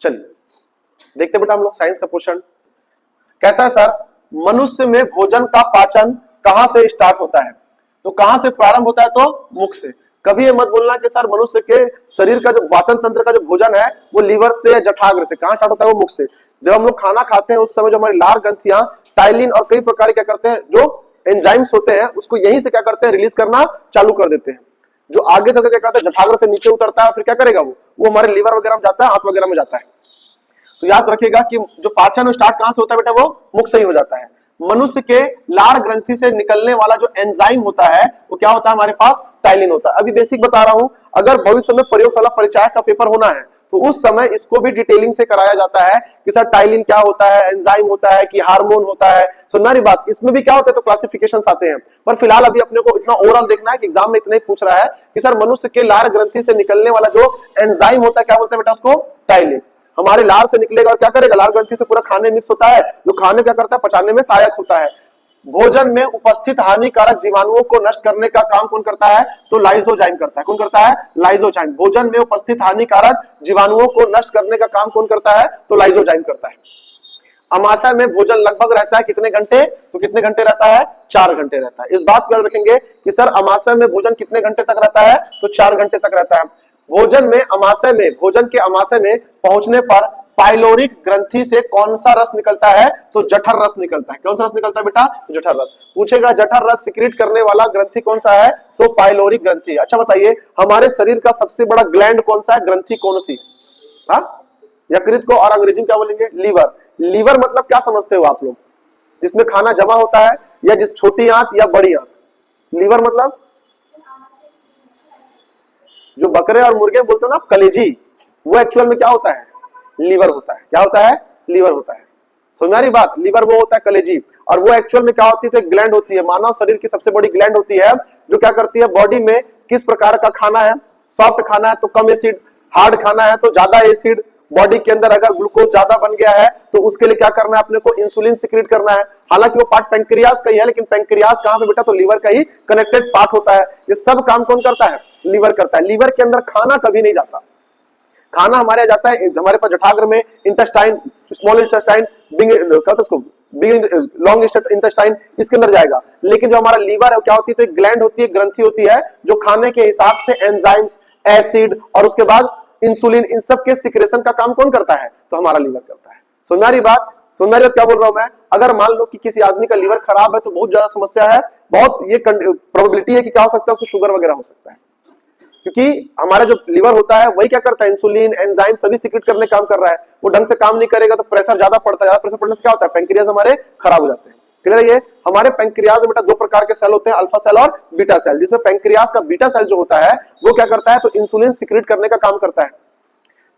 चलिए देखते बेटा हम लोग साइंस का क्वेश्चन। कहता है सर मनुष्य में भोजन का पाचन कहां से स्टार्ट होता है? तो कहां से प्रारंभ होता है? तो मुख से। कभी ये मत बोलना कि सर मनुष्य के शरीर का जो पाचन तंत्र का जो भोजन है वो लीवर से या जठाग्र से। कहां स्टार्ट होता है? वो मुख से। जब हम लोग खाना खाते हैं उस समय जो हमारी लार ग्रंथियां टाइलिन और कई प्रकार क्या करते हैं, जो एंजाइम्स होते हैं उसको यहीं से क्या करते हैं, रिलीज करना चालू कर देते हैं, जो आगे चलकर क्या करता है जठाग्र से नीचे उतरता है, फिर क्या करेगा वो हमारे लीवर वगैरह में जाता है, हाथ वगैरह में जाता है। तो याद रखिएगा कि जो पाचन स्टार्ट कहां से होता है बेटा, वो मुख से ही हो जाता है। मनुष्य के लार ग्रंथि से निकलने वाला जो एंजाइम होता है वो क्या होता है, हमारे पास टाइलिन होता है। अभी बेसिक बता रहा हूं, अगर भविष्य में प्रयोगशाला परिचय का पेपर होना है तो उस समय इसको भी डिटेलिंग से कराया जाता है कि सर टाइलिन क्या होता है, एंजाइम होता है कि हार्मोन होता है। सुनना बात, इसमें भी क्या होता है तो क्लासिफिकेशंस आते हैं। पर फिलहाल अभी अपने को इतना ओवरऑल देखना है कि एग्जाम में इतना ही पूछ रहा है कि सर मनुष्य के लार ग्रंथि से निकलने वाला जो एंजाइम होता है क्या बोलते हैं बेटा उसको, टाइलिन। हमारे लार से निकलेगा और क्या करेगा, लार ग्रंथि से पूरा खाने मिक्स होता है, जो खाने क्या करता है पचाने में सहायक होता है। भोजन में उपस्थित हानिकारक जीवाणुओं को नष्ट करने का काम कौन करता है, तो लाइसोजाइम करता है। कौन करता है, लाइसोजाइम। भोजन में उपस्थित हानिकारक जीवाणुओं को नष्ट करने का काम कौन करता है, तो लाइसोजाइम करता है। अमाशय में भोजन लगभग रहता है कितने घंटे, तो कितने घंटे रहता है, 4 घंटे रहता है। इस बात को याद रखेंगे कि सर अमाशय में भोजन कितने घंटे तक रहता है, तो 4 घंटे तक रहता है। भोजन के अमाशय में पहुंचने पर पाइलोरिक ग्रंथि से कौन सा रस निकलता है, तो जठर रस निकलता है। कौन सा रस निकलता है बेटा, जठर रस। पूछेगा जठर रस सिक्रीट करने वाला ग्रंथि कौन सा है, तो पाइलोरिक ग्रंथि। अच्छा बताइए हमारे शरीर का सबसे बड़ा ग्लैंड कौन सा है, ग्रंथि कौन सी है? यकृत को और अंग्रेजी में क्या बोलेंगे, लीवर। लीवर मतलब क्या समझते हो आप लोग, जिसमें खाना जमा होता है, या जिस छोटी आंत या बड़ी आंत? लीवर मतलब जो बकरे और मुर्गे बोलते हो ना कलेजी, वो एक्चुअल में क्या होता है, लीवर होता है। क्या होता है, लीवर होता है। समझ आ रही बात, लीवर वो होता है कलेजी। और वो एक्चुअल में क्या होती है, तो एक ग्लैंड होती है, मानव शरीर की सबसे बड़ी ग्लैंड होती है, जो क्या करती है बॉडी में किस प्रकार का खाना है, सॉफ्ट खाना है तो कम एसिड, हार्ड खाना है तो ज्यादा एसिड। बॉडी के अंदर अगर ग्लूकोज ज्यादा बन गया है तो उसके लिए क्या करना है अपने को, इंसुलिन सिक्रीट करना है। हालांकि वो पार्ट पेंक्रियास का ही है, लेकिन पेंक्रियास कहां पे बेटा, तो लीवर का ही कनेक्टेड पार्ट होता है। ये सब काम कौन करता है, लीवर करता है। लीवर के अंदर खाना कभी नहीं जाता। खाना हमारे जाता है हमारे पास जठाग्र में, intestine, small intestine, big long intestine, इसके अंदर जाएगा। लेकिन जो हमारा लीवर है क्या होती है, तो एक ग्लैंड होती है, ग्रंथि होती है, जो खाने के हिसाब से एंजाइम्स, एसिड और उसके बाद इंसुलिन, इन सब के सिक्रेशन का काम कौन करता है, तो हमारा लीवर करता है। सुनारी बात क्या बोल रहा हूं मैं, अगर मान लो कि किसी आदमी का लीवर खराब है तो बहुत ज्यादा समस्या है, बहुत ये प्रोबेबिलिटी है कि क्या हो सकता है, उसको शुगर वगैरह हो सकता है। क्योंकि हमारा जो लीवर होता है वही क्या करता है, इंसुलिन, एंजाइम सभी सिक्रेट करने काम कर रहा है। वो ढंग से काम नहीं करेगा तो प्रेशर ज्यादा पड़ता है, ज्यादा प्रेशर पड़ने से क्या होता है, पेंक्रियाज हमारे खराब हो जाते हैं। क्लियर है? ये हमारे पेंक्रियाज में बेटा 2 प्रकार के सेल होते हैं, अल्फा सेल और बीटा सेल। जिसमें पेंक्रियाज का बीटा सेल जो होता है वो क्या करता है, तो इंसुलिन सिक्रेट करने का काम करता है।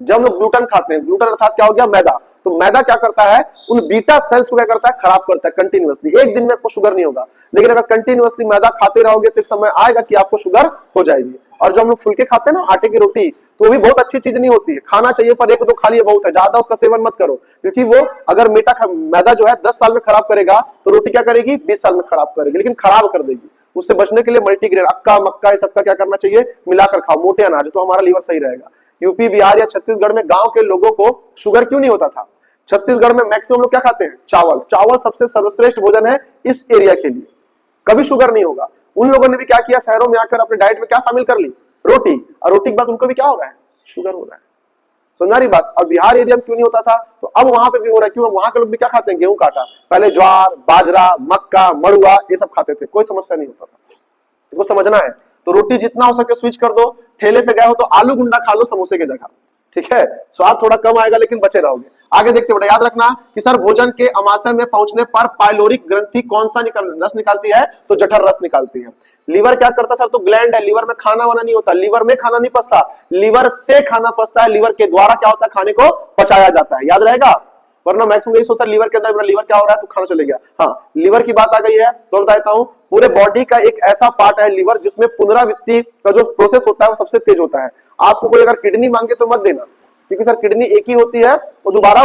जब हम लोग ग्लूटन खाते हैं, ग्लूटन अर्थात क्या हो गया, मैदा, तो मैदा क्या करता है, उन बीटा सेल्स को क्या करता है, खराब करता है कंटिन्यूअसली। एक दिन में आपको शुगर नहीं होगा, लेकिन अगर कंटिन्यूअसली मैदा खाते रहोगे तो एक समय आएगा कि आपको शुगर हो जाएगी। और जब हम लोग फुलके खाते हैं ना, आटे की रोटी, तो वो भी बहुत अच्छी चीज नहीं होती है, खाना चाहिए पर 1-2 खा लिए बहुत है, ज्यादा उसका सेवन मत करो। क्योंकि वो अगर मैदा जो है 10 साल में खराब करेगा तो रोटी क्या करेगी, 20 साल में खराब करेगी, लेकिन खराब कर देगी। उससे बचने के लिए मल्टीग्रेन, अक्का मक्का ये सबका क्या करना चाहिए, मिलाकर खाओ, मोटे अनाज, तो हमारा लीवर सही रहेगा। यूपी, बिहार या छत्तीसगढ़ में गांव के लोगों को शुगर क्यों नहीं होता था? छत्तीसगढ़ में मैक्सिमम लोग क्या खाते हैं, चावल। चावल सबसे सर्वश्रेष्ठ भोजन है इस एरिया के लिए, कभी शुगर नहीं होगा। उन लोगों ने भी क्या किया, शहरों में आकर अपने डाइट में क्या शामिल कर ली, रोटी। और रोटी के बाद उनको भी क्या हो रहा है, शुगर हो रहा है। सुनारी बात। और बिहार एरिया में क्यों नहीं होता था, तो अब वहां पे भी हो रहा है। क्यों, वहां के लोग भी क्या खाते हैं, गेहूं का आटा। पहले ज्वार, बाजरा, मक्का, मड़ुआ ये सब खाते थे, कोई समस्या नहीं होता था। इसको समझना है। तो रोटी जितना हो सके स्विच कर दो। ठेले पे गए हो तो आलू गुंडा खा लो समोसे की जगह, ठीक है, स्वाद थोड़ा कम आएगा लेकिन बचे रहोगे। आगे देखते बेटा, याद रखना कि सर भोजन के अमाशय में पहुंचने पर पाइलोरिक ग्रंथि कौन सा रस निकालती है, तो जठर रस निकालती है। लीवर क्या करता है सर, तो ग्लैंड है, लीवर में खाना वाना नहीं होता, लीवर में खाना नहीं पचता, लीवर से खाना पचता है, लीवर के द्वारा क्या होता है, खाने को पचाया जाता है। याद रहेगा, वरना मैक्सिमम यही सोचता है लीवर के अंदर लीवर क्या हो रहा है, तो खाना चले गया। हाँ, लीवर की बात आ गई है तो बता देता हूं, पूरे बॉडी का एक ऐसा पार्ट है लीवर जिसमें पुनरावृत्ति का जो प्रोसेस होता है वो सबसे तेज होता है। आपको कोई अगर किडनी मांगे तो मत देना, क्योंकि सर किडनी एक ही होती है, वो दोबारा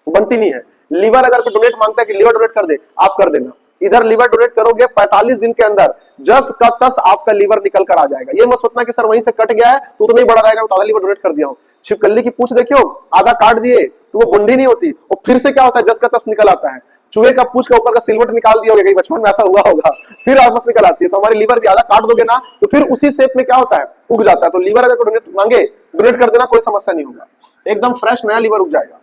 बनती नहीं है। लीवर अगर कोई डोनेट मांगता है कि लीवर डोनेट कर दे, आप कर देना, इधर लिवर डोनेट करोगे 45 दिन के अंदर जस का तस आपका लिवर निकल कर आ जाएगा। ये मत सोचना कि सर वहीं से कट गया है तो उतना ही बड़ा रहेगा, तो आधा लिवर डोनेट कर दिया हूं। छिपकली की पूंछ देखियो, आधा काट दिए तो वो गुंडी नहीं होती, और फिर से क्या होता है, जस का तस निकल आता है। चूहे का पूंछ का ऊपर का सिलवट निकाल दिया होगा, कहीं बचपन में ऐसा हुआ होगा, फिर वापस निकल आती है। तो हमारी लीवर भी आधा काट दोगे ना तो फिर उसी शेप में क्या होता है, उग जाता है। तो लीवर अगर डोनेट मांगे, डोनेट कर देना, कोई समस्या नहीं होगा, एकदम फ्रेश नया लीवर उग जाएगा।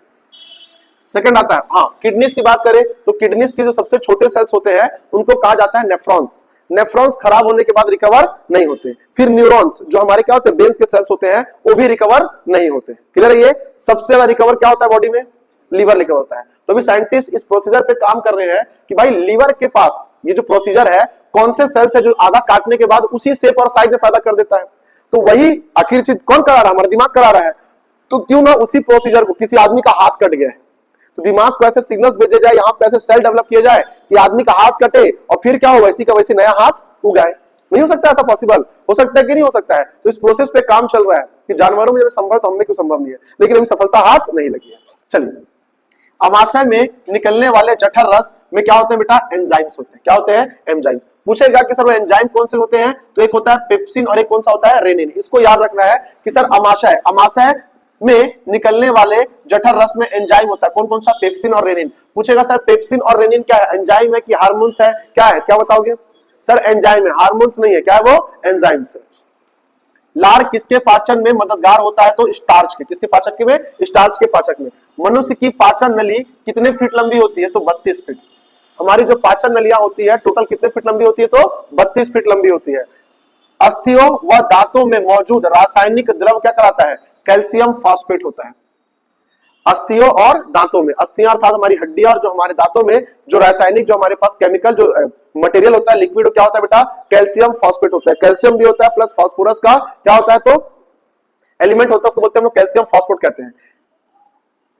सेकंड आता है, हाँ, किडनीज की बात करें तो किडनीज के जो सबसे छोटे सेल्स होते हैं उनको कहा जाता है नेफ्रॉन्स। नेफ्रॉन्स खराब होने के बाद रिकवर नहीं होते। फिर न्यूरॉन्स जो हमारे क्या होते हैं, बेन्स के सेल्स होते हैं, वो भी रिकवर नहीं होते। क्लियर है? ये सबसे ज्यादा रिकवर क्या होता है बॉडी में, लीवर रिकवर होता है। तो अभी साइंटिस्ट इस प्रोसीजर पे काम कर रहे हैं कि भाई लीवर के पास ये जो प्रोसीजर है, कौन से सेल्स है जो आधा काटने के बाद उसी शेप और साइज में पैदा कर देता है। तो वही आखिर चीज कौन करा रहा है, हमारा दिमाग करा रहा है। तो क्यों ना उसी प्रोसीजर को, किसी आदमी का हाथ कट गया है तो दिमाग को ऐसे सिग्नल्स भेजे जाए, यहाँ पे ऐसे सेल डेवलप किए जाए कि आदमी का हाथ कटे और फिर क्या हो, वैसी का वैसी नया हाथ उगाए। नहीं हो सकता ऐसा पॉसिबल? हो सकता है कि नहीं हो सकता है? तो इस प्रोसेस पे काम चल रहा है कि जानवरों में जब संभव तो हमें क्यों संभव नहीं है, लेकिन अभी सफलता हाथ नहीं लगी है। चलिए, अमाशय में निकलने वाले जठर रस में क्या होते हैं बेटा, एंजाइम्स होते हैं। क्या होते हैं? एंजाइम्स। पूछेगा कि सर वो एंजाइम कौन से होते हैं, तो एक होता है पेप्सिन और एक कौन सा होता है, रेनिन। इसको याद रखना है कि सर अमाशय में निकलने वाले जठर रस में एंजाइम होता है, कौन कौन सा, पेप्सिन और रेनिन। पूछेगा सर पेप्सिन और रेनिन क्या है, एंजाइम है कि हार्मोन्स है, क्या है, क्या बताओगे? सर एंजाइम है, हार्मोन्स नहीं है। क्या है वो? एंजाइम्स है। लार किसके पाचन में मददगार होता है, तो स्टार्च के। किसके पाचक में? स्टार्च के पाचक में। मनुष्य की पाचन नली कितने फीट लंबी होती है, तो 32 फीट। हमारी जो पाचन नलियां होती है टोटल कितने फीट लंबी होती है, तो 32 फीट लंबी होती है। अस्थियों व दांतों में मौजूद रासायनिक द्रव क्या कराता है, कैल्शियम फॉस्फेट होता है। अस्थियों और दांतों में, अस्थियां अर्थात हमारी हड्डियां, और जो हमारे दांतों में जो रासायनिक, जो हमारे पास केमिकल जो मटेरियल होता है, लिक्विड, क्या होता है बेटा, कैल्शियम फॉस्फेट होता है। कैल्शियम भी होता है प्लस फास्फोरस का क्या होता है, तो एलिमेंट होता है, उसको बोलते हैं हम लोग कैल्शियम फॉस्फेट कहते हैं।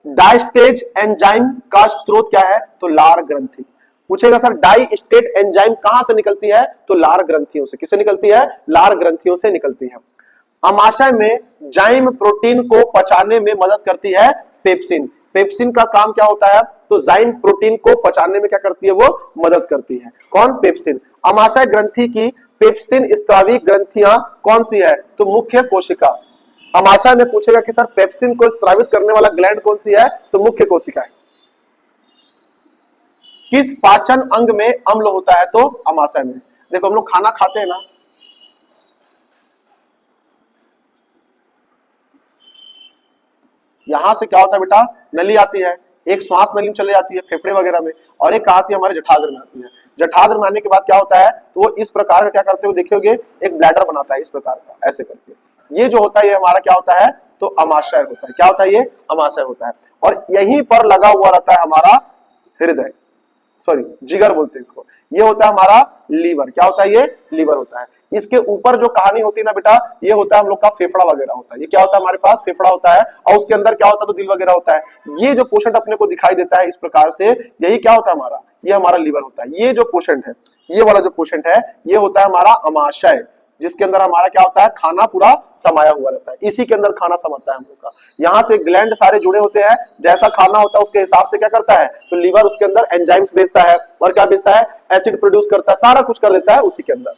डायस्टेज एंजाइम का स्रोत क्या है, तो लार ग्रंथि। पूछेगा सर डाई स्टेट एंजाइम कहां से निकलती है, तो लार ग्रंथियों से। किससे निकलती है? लार ग्रंथियों से निकलती है। अमाशय में जाइम प्रोटीन को पचाने में मदद करती है पेप्सिन। पेप्सिन का काम क्या होता है, तो जाइम प्रोटीन को पचाने में क्या करती है, वो मदद करती है। कौन? पेप्सिन। अमाशय ग्रंथि की पेप्सिन स्त्रावी ग्रंथियां कौन सी है, तो मुख्य कोशिका। अमाशय में पूछेगा कि सर पेप्सिन को स्त्रावित करने वाला ग्लैंड कौन सी है, तो मुख्य कोशिका है। किस पाचन अंग में अम्ल होता है, तो अमाशय में। देखो हम लोग खाना खाते हैं ना, यहां से क्या होता है बेटा, नली आती है, एक श्वास नली में चले जाती है फेफड़े वगैरह में, और एक कहाँ आती है, हमारे जठाग्र में आती है। जठाग्र में आने के बाद क्या होता है, तो वो इस प्रकार का क्या करते हो देखियोगे, एक ब्लैडर बनाता है इस प्रकार का, ऐसे करके। ये जो होता है ये हमारा क्या होता है, तो अमाशय होता है। क्या होता है ये? अमाशय होता है। और यहीं पर लगा हुआ रहता है हमारा हृदय, सॉरी जिगर बोलते हैं इसको। ये होता है हमारा लीवर। क्या होता है ये? लीवर होता है। इसके ऊपर जो कहानी होती है ना बेटा, ये होता है हम लोग का फेफड़ा वगैरह होता है। ये क्या होता है, हमारे पास फेफड़ा होता है, और उसके अंदर क्या होता है, तो दिल वगैरह होता है। ये जो पोषण अपने को दिखाई देता है इस प्रकार से, यही क्या होता है हमारा, ये हमारा लीवर होता है। ये जो पोषण है, ये वाला जो पोषण है, ये होता है हमारा अमाशय, जिसके अंदर हमारा क्या होता है, खाना पूरा समाया हुआ रहता है। इसी के अंदर खाना समाता है हम लोग का। यहाँ से ग्लैंड सारे जुड़े होते हैं, जैसा खाना होता है उसके हिसाब से क्या करता है, तो लीवर उसके अंदर एंजाइम्स भेजता है, और क्या भेजता है, एसिड प्रोड्यूस करता है, सारा कुछ कर देता है उसी के अंदर।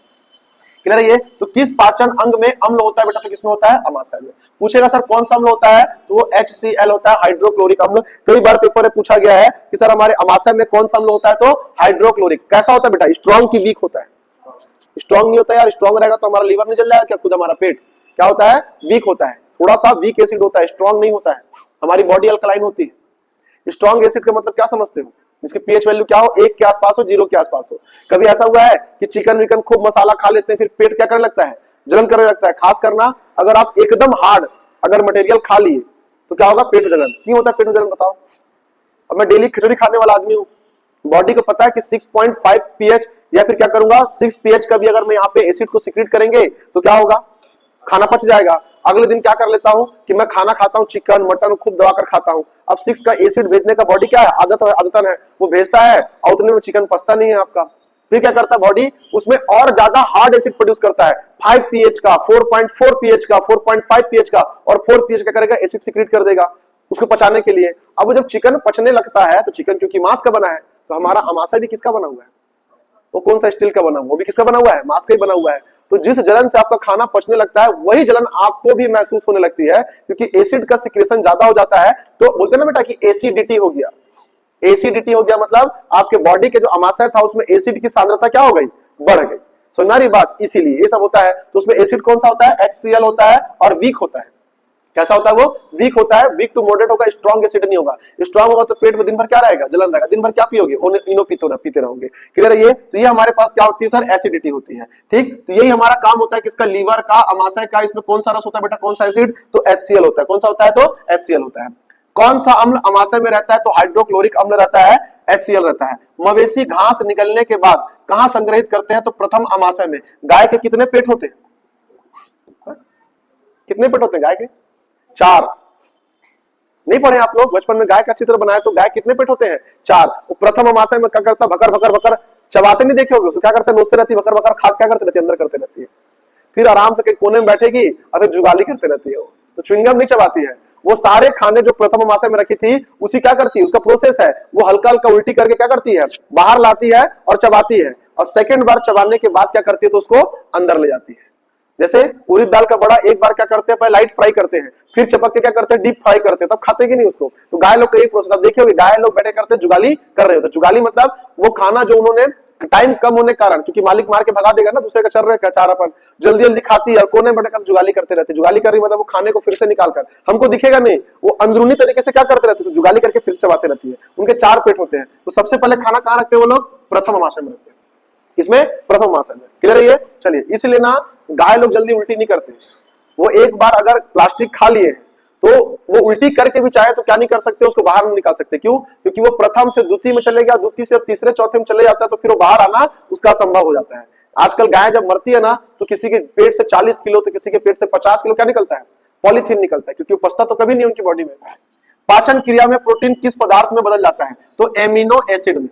क्लियर है ये? तो किस पाचन अंग में अम्ल होता है बेटा, तो किसमें होता है, अमाशय में। पूछेगा सर कौन सा अम्ल होता है, तो वो HCl होता है, हाइड्रोक्लोरिक अम्ल। कई बार पेपर में पूछा गया है कि सर हमारे अमाशय में कौन सा अम्ल होता है, तो हाइड्रोक्लोरिक। कैसा होता है बेटा, स्ट्रॉन्ग की वीक होता है। स्ट्रॉन्ग नहीं होता है यार, स्ट्रॉन्ग रहेगा तो हमारा लीवर नहीं जल जाएगा क्या, खुद हमारा पेट क्या होता है, वीक होता है, थोड़ा सा वीक एसिड होता है, स्ट्रॉन्ग नहीं होता है। हमारी बॉडी अल्कलाइन होती है। स्ट्रॉन्ग एसिड का मतलब क्या समझते हो, जिसके पीएच वैल्यू क्या हो, 1 के आसपास हो, 0 के आसपास हो। कभी ऐसा हुआ है कि चिकन विकन खूब मसाला खा लेते हैं, फिर पेट क्या करने लगता है, जलन करने लगता है। खास करना अगर आप एकदम हार्ड अगर मटेरियल खा लिए तो क्या होगा, पेट जलन। क्यों होता है पेट में जलन, बताओ। अब मैं डेली खिचड़ी खाने वाला आदमी हूँ, बॉडी को पता है कि 6.5 pH, या फिर क्या करूंगा 6 pH का भी अगर मैं यहाँ पे एसिड को सिक्रेट करेंगे तो क्या होगा, खाना पच जाएगा। अगले दिन क्या कर लेता हूं कि मैं खाना खाता हूं, चिकन मटन खूब दबाकर खाता हूं। अब 6 का एसिड भेजने का बॉडी क्या है, आदतन है, वो भेजता है, और उतने में चिकन पचता नहीं है आपका। फिर क्या करता है बॉडी, उसमें और ज्यादा हार्ड एसिड प्रोड्यूस करता है, 5 pH का, 4.4 pH का, 4.5 pH का, और 4 pH का करेगा, एसिड सिक्रेट कर देगा उसको पचाने के लिए। अब जब चिकन पचने लगता है, तो चिकन क्योंकि मांस का बना है, तो हमारा अमाशय भी किसका बना हुआ है, वो कौन सा स्टील का बना हुआ, वो भी किसका बना हुआ है, मांस का ही बना हुआ है। तो जिस जलन से आपका खाना पचने लगता है वही जलन आपको भी महसूस होने लगती है, क्योंकि एसिड का सिक्रेशन ज्यादा हो जाता है। तो बोलते हैं ना बेटा कि एसिडिटी हो गया, एसिडिटी हो गया मतलब आपके बॉडी के जो अमाशय था उसमें एसिड की सांद्रता क्या हो गई, बढ़ गई। समझ रही बात, इसीलिए ये सब होता है। तो उसमें एसिड कौन सा होता है, HCl होता है और वीक होता है। कैसा होता है वो, वीक होता है, वीक टू मॉडरेट होगा, स्ट्रॉन्ग एसिड नहीं होगा। स्ट्रॉन्ग होगा तो पेट में दिन भर क्या रहेगा, जलन रहेगा, दिन भर क्या पियोगे, इनो पीते रहोगे। क्लियर है ये। तो ये हमारे पास क्या होती है सर, एसिडिटी होती है। ठीक, तो यही हमारा काम होता है किसका, लीवर का, अमाशय का। इसमें कौन सा रस होता है बेटा, कौन सा एसिड, तो HCl होता है। कौन सा होता है, तो HCl होता है। कौन सा अम्ल अमाशय में रहता है, तो हाइड्रोक्लोरिक अम्ल रहता है, HCl रहता है। मवेशी घास निकलने के बाद कहां संग्रहित करते हैं, तो प्रथम अमाशय में। गाय के कितने पेट होते हैं, कितने पेट होते हैं गाय के, 4। नहीं पढ़े आप लोग बचपन में, गाय का चित्र बनाया तो गाय कितने पेट होते हैं, 4। वो प्रथम अमाशय में क्या करता है, भकर भकर भकर चबाते नहीं देखे होगे उसको, क्या करते हैं, नोचते रहती है, भकर भकर खाद क्या करते रहती है, अंदर करते रहती है। फिर आराम से कहीं कोने में बैठेगी और फिर जुगाली करते रहती है। वो तो च्युइंगम नहीं चबाती है, वो सारे खाने जो प्रथम अमाशय में रखी थी उसी क्या करती है, उसका प्रोसेस है, वो हल्का हल्का उल्टी करके क्या करती है, बाहर लाती है और चबाती है। और सेकंड बार चबाने के बाद क्या करती है, तो उसको अंदर ले जाती है। जैसे उड़द दाल का बड़ा एक बार क्या करते हैं, पहले लाइट फ्राई करते हैं, फिर चपक के क्या करते हैं, डीप फ्राई करते हैं, तब खाते कि नहीं उसको। तो गाय लोग का यही प्रोसेस आप देखे होंगे, गाय लोग बैठे करते हैं, जुगाली कर रहे होते। जुगाली मतलब वो खाना जो उन्होंने टाइम कम होने के कारण, क्योंकि मालिक मार के भगा देगा ना, दूसरे का चल रहे का चारा पर जल्दी जल्दी खाती है और कोने में बैठकर जुगाली करते रहते। जुगाली कर रही मतलब वो खाने को फिर से निकाल कर, हमको दिखेगा नहीं, वो अंदरूनी तरीके से क्या करते रहते हैं, तो जुगाली करके फिर से चबाते रहती है। उनके 4 पेट होते हैं। तो सबसे पहले खाना कहाँ रखते हैं वो लोग, प्रथम अमाशय में रखते हैं। इसमें प्रथम अमाशय में। क्लियर है ये। चलिए, इसलिए ना गाय लोग जल्दी उल्टी नहीं करते। वो एक बार अगर प्लास्टिक खा लिए तो वो उल्टी करके भी चाहे तो क्या नहीं कर सकते, उसको बाहर नहीं निकाल सकते। क्यों, क्योंकि वो प्रथम से द्वितीय में चले गया, द्वितीय से तीसरे चौथे में चले जाता है, तो फिर वो बाहर आना उसका संभव हो जाता है। आजकल गाय जब मरती है ना, तो किसी के पेट से 40 किलो तो किसी के पेट से 50 किलो क्या निकलता है, पॉलीथीन निकलता है, क्योंकि वो पचता तो कभी नहीं उनकी बॉडी में। पाचन क्रिया में प्रोटीन किस पदार्थ में बदल जाता है, तो एमिनो एसिड में।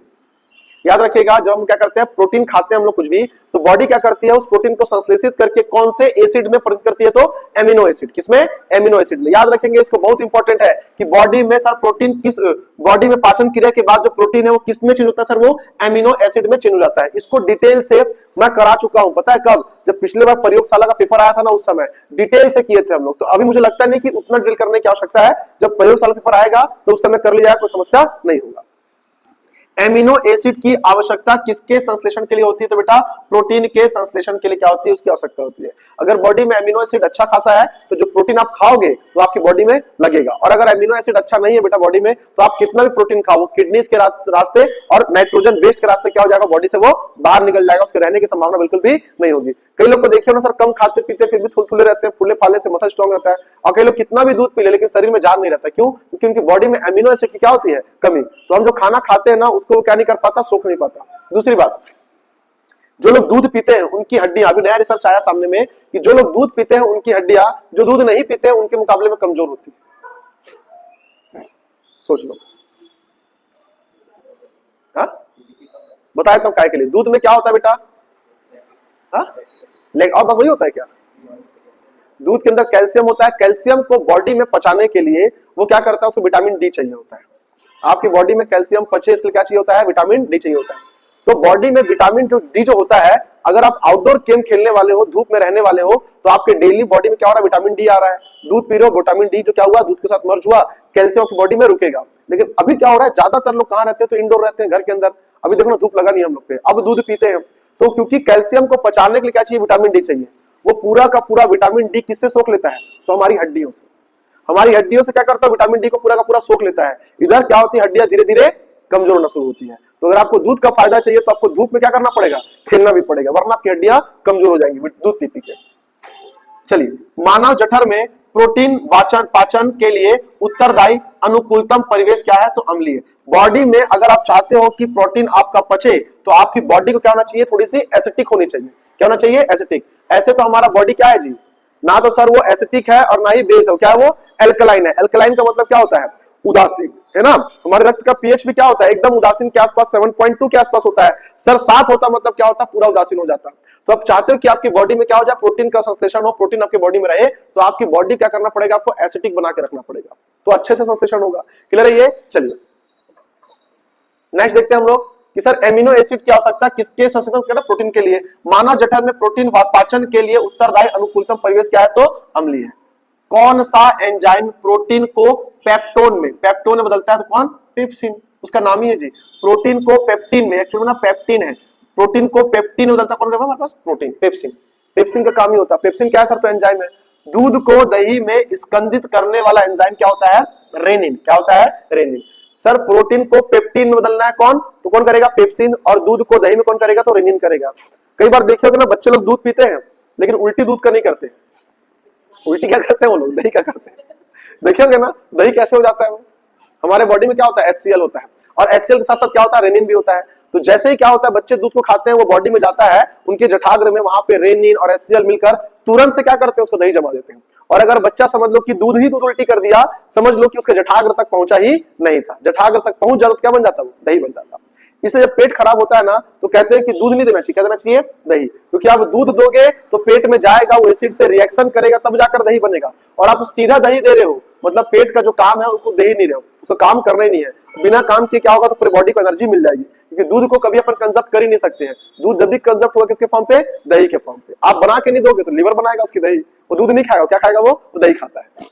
याद रखिएगा, जब हम क्या करते हैं, प्रोटीन खाते हैं हम लोग कुछ भी, तो बॉडी क्या करती है, उस प्रोटीन को संश्लेषित करके कौन से एसिड में परिवर्तित करती है, तो एमिनो एसिड। किसमें, एमिनो एसिड में। याद रखेंगे इसको, बहुत इंपॉर्टेंट है कि बॉडी में सर प्रोटीन किस, बॉडी में पाचन क्रिया के बाद जो प्रोटीन है वो किस में चेंज होता है सर, वो एमिनो एसिड में चेंज हो जाता है। इसको डिटेल से मैं करा चुका हूं, पता है कब, जब पिछले बार प्रयोगशाला का पेपर आया था ना, उस समय डिटेल से किए थे हम लोग। तो अभी मुझे लगता नहीं कि उतना डिटेल करने की आवश्यकता है, जब प्रयोगशाला पेपर आएगा तो उस समय कर लिया, कोई समस्या नहीं होगा। एमिनो एसिड की आवश्यकता किसके संश्लेषण के लिए होती है, तो बेटा प्रोटीन के संश्लेषण के लिए क्या होती है, उसकी आवश्यकता होती है। अगर बॉडी में एमिनो एसिड अच्छा खासा है तो जो प्रोटीन आप खाओगे तो आपकी बॉडी में लगेगा। और अगर एमिनो एसिड अच्छा नहीं है बेटा बॉडी में, तो आप कितना भी प्रोटीन खाओ, किडनीज के रास्ते और नाइट्रोजन वेस्ट के रास्ते क्या हो जाएगा, बॉडी से वो बाहर निकल जाएगा, उसके रहने की संभावना बिल्कुल भी नहीं होगी। कई लोग को देखिए ना सर, कम खाते पीते फिर भी थुलथुले रहते हैं, फूले फाले से मसल स्ट्रॉन्ग रहता है। और कई लोग कितना भी दूध पी ले लेकिन शरीर में जान नहीं रहता। क्यों, क्योंकि उनकी बॉडी में एमिनो एसिड की क्या होती है, कमी। तो हम जो खाना खाते हैं ना, उसको क्या नहीं कर पाता, सोख नहीं पाता। दूसरी बात, जो लोग दूध पीते हैं उनकी हड्डियां, अभी नया रिसर्च आया सामने में कि जो लोग दूध पीते हैं उनकी हड्डियां जो दूध नहीं पीते हैं उनके मुकाबले में कमजोर होती है। सोच लो, हाँ बताया तो काय के लिए, दूध में क्या होता है बेटा, हाँ और बस वही होता है क्या, दूध के अंदर कैल्शियम होता है। कैल्शियम को बॉडी में पचाने के लिए वो क्या करता है, उसको विटामिन डी चाहिए होता है। आपकी बॉडी में कैल्शियम पचे इसके लिए क्या चाहिए होता है, विटामिन डी चाहिए होता है। तो बॉडी में विटामिन जो डी जो होता है, अगर आप आउटडोर गेम खेलने वाले हो, धूप में रहने वाले हो, तो आपके डेली बॉडी में क्या हो रहा है, विटामिन डी आ रहा है। दूध पी रहे हो, विटामिन डी जो क्या हुआ, दूध के साथ मर्ज हुआ, कैल्शियम आपकी बॉडी में रुकेगा। लेकिन अभी क्या हो रहा है, ज्यादातर लोग कहां रहते हैं, तो इंडोर रहते हैं, घर के अंदर। अभी देखो ना, धूप लगा नहीं हम लोग पे, अब दूध पीते हैं। तो क्योंकि कैल्शियम को पचाने के लिए क्या चाहिए, विटामिन डी चाहिए। वो पूरा का पूरा विटामिन डी किससे सोख लेता है, तो हमारी हड्डियों से। हमारी हड्डियों से क्या करता है, विटामिन डी को पूरा का पूरा सोख लेता है। इधर क्या होती है, हड्डियां धीरे धीरे कमजोर होना शुरू होती है। तो अगर आपको दूध का फायदा चाहिए तो आपको धूप में क्या करना पड़ेगा, खेलना भी पड़ेगा, वरना आपकी हड्डियां कमजोर हो जाएंगी दूध पी के। चलिए, मानव जठर में प्रोटीन पाचन के लिए उत्तरदायी अनुकूलतम परिवेश क्या है, तो अम्लीय। बॉडी में अगर आप चाहते हो कि प्रोटीन आपका पचे, तो आपकी बॉडी को क्या होना चाहिए, थोड़ी सी एसिडिक होनी चाहिए। क्या होना चाहिए, एसिडिक। ऐसे तो हमारा बॉडी क्या है जी, ना तो सर वो एसिडिक है और ना ही बेस है, क्या है वो, एल्कलाइन है। एल्कलाइन का मतलब क्या होता है, उदासीन, है ना। हमारे रक्त का पीएच भी क्या होता है, एकदम उदासीन के आसपास, 7.2 के आसपास होता है। सर 7 होता मतलब क्या होता है, पूरा उदासीन हो जाता। तो आप चाहते हो कि आपकी बॉडी में क्या हो जाए, प्रोटीन का संश्लेषण हो, प्रोटीन आपकी बॉडी में रहे, तो आपकी बॉडी क्या करना पड़ेगा, आपको एसिडिक बना के रखना पड़ेगा, तो अच्छे से संश्लेषण होगा। क्लियर है ये। चलिए नेक्स्ट देखते हैं हम लोग कि सर एमिनो एसिड की आवश्यकता किसके संश्लेषण के? प्रोटीन के लिए। मानव जठर में प्रोटीन पाचन के लिए उत्तरदायी अनुकूलतम परिवेश क्या है? तो अम्लीय है। कौन सा एंजाइम प्रोटीन को पेप्टोन में बदलता है? तो कौन? पेप्सिन, उसका नाम ही है जी। प्रोटीन को पेप्टिन में, एक्चुअली ना पेप्टिन है, प्रोटीन को पेप्टिन में बदलता कौन है हमारे पास? Protein, pepsin. पेप्सिन का काम ही होता है। पेप्सिन क्या है सर? तो एंजाइम है। दूध को दही में स्कंदित करने वाला एंजाइम क्या होता है? रेनिन। क्या होता है? रेनिन। सर प्रोटीन को पेप्टिन में बदलना है कौन? तो कौन करेगा? पेप्सिन। और दूध को दही में कौन करेगा? तो रेनिन करेगा। कई बार देखिए ना, बच्चे लोग दूध पीते हैं लेकिन उल्टी दूध का नहीं करते। उल्टी क्या करते हैं वो लोग? दही का करते हैं। देखेंगे ना दही कैसे हो जाता है वो? हमारे बॉडी में क्या होता है? HCl होता है, और HCl के साथ साथ क्या होता है? रेनिन भी होता है। तो जैसे ही क्या होता है, बच्चे दूध को खाते हैं, वो बॉडी में जाता है, उनके जठाग्र में वहां पे रेनिन और HCl मिलकर तुरंत से क्या करते हैं? उसको दही जमा देते हैं। और अगर बच्चा समझ लो कि दूध ही दूध उल्टी कर दिया, समझ लो कि उसके जठाग्र तक पहुंचा ही नहीं था। जठाग्र तक पहुंच जाता तो क्या बन जाता? वो दही बन जाता। इसलिए जब पेट खराब होता है ना, तो कहते हैं कि दूध नहीं देना चाहिए। क्या देना चाहिए? दही। क्योंकि आप दूध दोगे तो पेट में जाएगा, वो एसिड से रिएक्शन करेगा, तब जाकर दही बनेगा। और आप सीधा दही दे रहे हो, मतलब पेट का जो काम है उसको दे ही नहीं रहे हो, उसको काम करना ही नहीं है। बिना काम के क्या होगा? तो पूरी बॉडी को एनर्जी मिल जाएगी। क्योंकि दूध को कभी अपन कंजप्ट कर ही नहीं सकते हैं। दूध जब भी कंजप्ट होगा किसके फॉर्म पे? दही के फॉर्म पे। आप बना के नहीं दोगे तो लिवर बनाएगा उसकी दही, वो दूध नहीं खाएगा। क्या खाएगा? वो दही खाता है।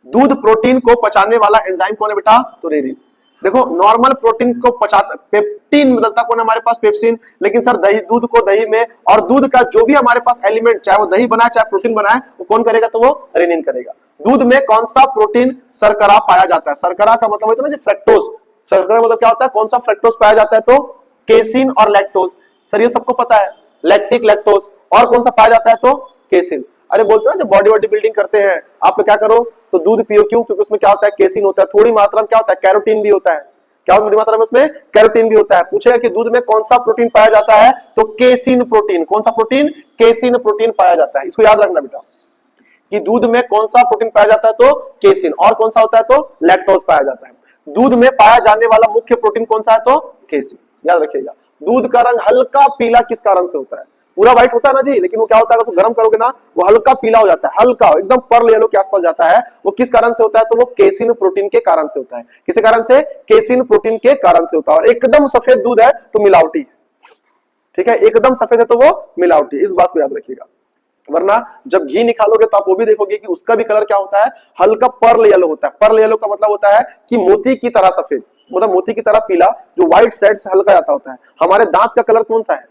दूध प्रोटीन को पचाने वाला एंजाइम कौन है बेटा? तो रेनिन। देखो नॉर्मल प्रोटीन को पचाता, पेप्टिन बदलता कौन है हमारे पास? पेप्सिन। लेकिन सर दही, दूध को दही में, और दूध का जो भी हमारे पास एलिमेंट, चाहे वो दही बनाए चाहे प्रोटीन बनाए, वो कौन करेगा? तो वो रेनिन करेगा। दूध में कौन सा प्रोटीन शर्करा पाया जाता है? शर्करा का मतलब होता है ना फ्रैक्टोज। शर्करा मतलब क्या होता है? कौन सा फ्रैक्टोज पाया जाता है? तो केसिन और लैक्टोज। सर ये सबको पता है, लैक्टिक, लैक्टोज। और कौन सा पाया जाता है? तो केसिन। अरे बोलते हैं ना जब बॉडी बिल्डिंग करते हैं आप क्या करो? तो दूध पियो। क्यों? क्योंकि उसमें क्या होता है? केसिन होता है। थोड़ी मात्रा में क्या होता है? कैरोटीन भी होता है। क्या थोड़ी मात्रा में उसमें? कैरोटीन भी होता है। पूछेगा कि दूध में कौन सा प्रोटीन पाया जाता है? तो केसिन प्रोटीन। कौन सा प्रोटीन? केसिन प्रोटीन पाया जाता है। इसको याद रखना बेटा कि दूध में कौन सा प्रोटीन पाया जाता है? तो केसिन। और कौन सा होता है? तो लैक्टोज पाया जाता है। दूध में पाया जाने वाला मुख्य प्रोटीन कौन सा है? तो केसिन। याद रखिएगा। दूध का रंग हल्का पीला किस कारण से होता है? पूरा व्हाइट होता है ना जी, लेकिन वो क्या होता है? उसको गर्म करोगे ना, वो हल्का पीला हो जाता है, हल्का एकदम पर्ल येलो के आसपास जाता है। वो किस कारण से होता है? तो वो केसिन प्रोटीन के कारण से होता है। किस कारण से? केसिन प्रोटीन के कारण से होता है। और एकदम सफेद दूध है तो मिलावटी है। ठीक है, एकदम सफेद है तो वो मिलावटी है। इस बात को याद रखिएगा। वरना जब घी निकालोगे तो आप वो भी देखोगे कि उसका भी कलर क्या होता है? हल्का पर्ल येलो होता है। पर्ल येलो का मतलब होता है कि मोती की तरह सफेद, मतलब मोती की तरह पीला, जो व्हाइट साइड से हल्का जाता होता है। हमारे दांत का कलर कौन सा है?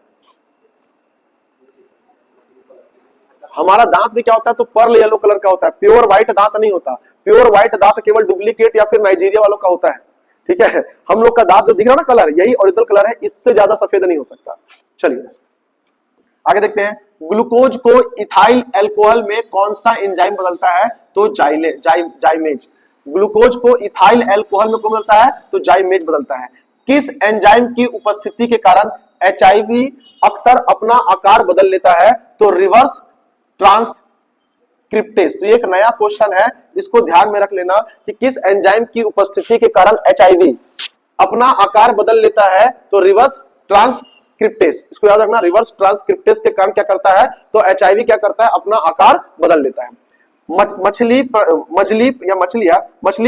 हमारा दांत भी क्या होता है? तो पर्ल येलो कलर का होता है। प्योर व्हाइट दांत नहीं होता। प्योर व्हाइट दांत केवल डुप्लीकेट या फिर नाइजीरिया वालों का होता है। ठीक है, हम लोग का दांत जो दिख रहा है ना कलर, यही ओरिजिनल कलर है, इससे ज्यादा सफेद नहीं हो सकता। चलिए आगे देखते हैं। ग्लूकोज को इथाइल अल्कोहल में कौन सा एंजाइम बदलता है? तो जाइमेज। ग्लूकोज को इथाइल अल्कोहल में कौन बदलता है? तो जाइमेज बदलता है। किस एंजाइम की उपस्थिति के कारण HIV अक्सर अपना आकार बदल लेता है? तो रिवर्स ट्रांसक्रिप्टेज। तो ये एक नया क्वेश्चन है, इसको ध्यान में रख लेना कि किस एंजाइम की उपस्थिति के कारण HIV अपना आकार बदल लेता है? तो रिवर्स ट्रांसक्रिप्टेज। इसको याद रखना, रिवर्स ट्रांसक्रिप्टेज के कारण क्या करता है? तो HIV क्या करता है? अपना आकार बदल लेता है। मछली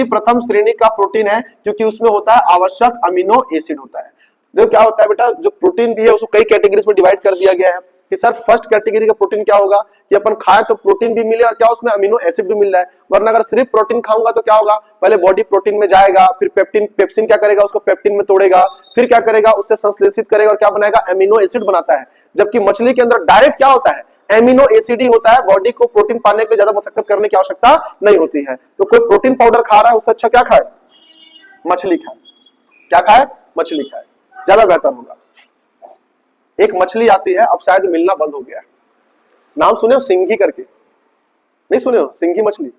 प्रथम श्रेणी का प्रोटीन है क्योंकि उसमें होता है आवश्यक अमीनो एसिड होता है। देखो क्या होता है बेटा, जो प्रोटीन भी है उसको कई कैटेगरीज में डिवाइड कर दिया गया है कि सर फर्स्ट कैटेगरी का प्रोटीन क्या होगा कि अपन खाए तो प्रोटीन भी मिले और क्या उसमें अमीनो एसिड भी मिल रहा है। वरना अगर सिर्फ प्रोटीन खाऊंगा तो क्या होगा? पहले बॉडी प्रोटीन में जाएगा, फिर पेप्सिन क्या करेगा? उसको पेप्टिन में तोड़ेगा, फिर क्या करेगा? उससे संश्लेषित करेगा और क्या बनाएगा? अमीनो एसिड बनाता है। जबकि मछली के अंदर डायरेक्ट क्या होता है? एमिनो एसिड ही होता है। बॉडी को प्रोटीन पाने के लिए ज्यादा मशक्कत करने की आवश्यकता नहीं होती है। तो कोई प्रोटीन पाउडर खा रहा है उससे अच्छा क्या खाए? मछली खाए। क्या खाए? मछली खाए, ज्यादा बेहतर होगा। एक मछली आती है, अब शायद मिलना बंद हो गया है। नाम सुने हो? सिंघी करके, नहीं सुने हो? सिंघी मछली,